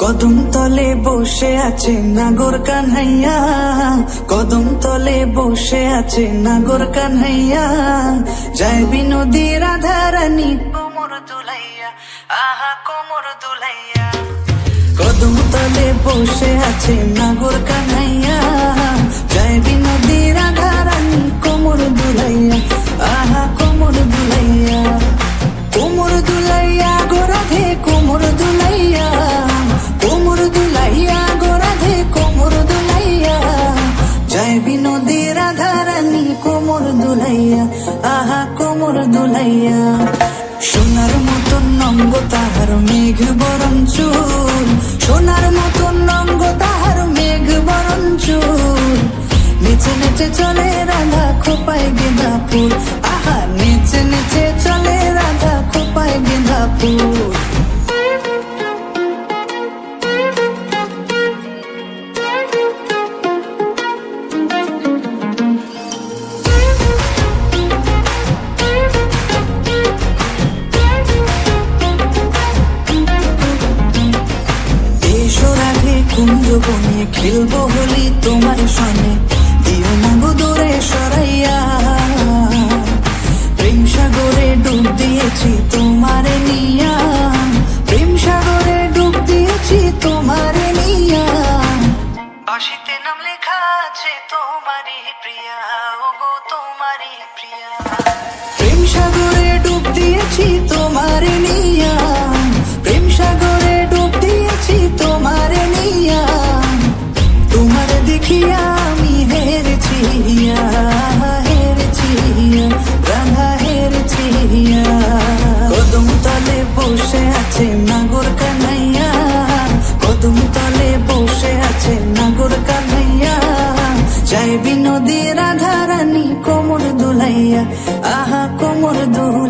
কদম তলে বসে আছে নাগর কানহাইয়া, কদম তলে বসে আছে নাগর কানহাইয়া, যায় বিনোদী রাধা রানী কোমর দুলাইয়া, আহা কোমর দুলাইয়া। কদম তলে বসে আছে নাগর কানহাইয়া, যায় বিনোদী রাধা রানী কোমর দুলাইয়া, আহা কোমর দুলাইয়া। কোমর দুলাইয়া গো রাধে কোমর দুলাইয়া, কোমর দুলাইয়া গো রাধে কোমর দুলাইয়া, যায় বিনোদী রাধা রানী কোমর দুলাইয়া, আহা কোমর দুলাইয়া। সোনার মতন নঙ্গ তাহার মেঘ বরণ চুল, সোনার মতন নঙ্গ তাহার মেঘ বরণ চুল, নেচে নেচে চলে রাধা খোপায় গেঁদা ফুল, আহা নেচে নেচে চলে রাধা খোপায় গেঁদা ফুল। কুঞ্জ বনে খেলবো হোলি তোমার সনে, দিও না গো দূরে সরাইয়া, প্রেম সাগরে ডুব দিয়েছি তোমারে নিয়া, প্রেম সাগরে ডুব দিয়েছি তোমারে নিয়া, বাঁশিতে নাম লেখা আছে তোমারই প্রিয়া, ও গো তোমারই প্রিয়া। প্রেম সাগরে ডুব দিয়েছি তোমারে নিয়া, প্রেম সাগরে ডুব দিয়েছি তোমারে নিয়া, তোমার দেখিয়া আমি হেরেছি, হেরেছি রাধা হেরেছি। কদম তলে বসে আছে নাগর কানহাইয়া, কদম তলে বসে আছে নাগর কানহাইয়া, যায় বিনোদী রাধা রানী কোমর দুলাইয়া, আহা কোমর দুলাইয়া।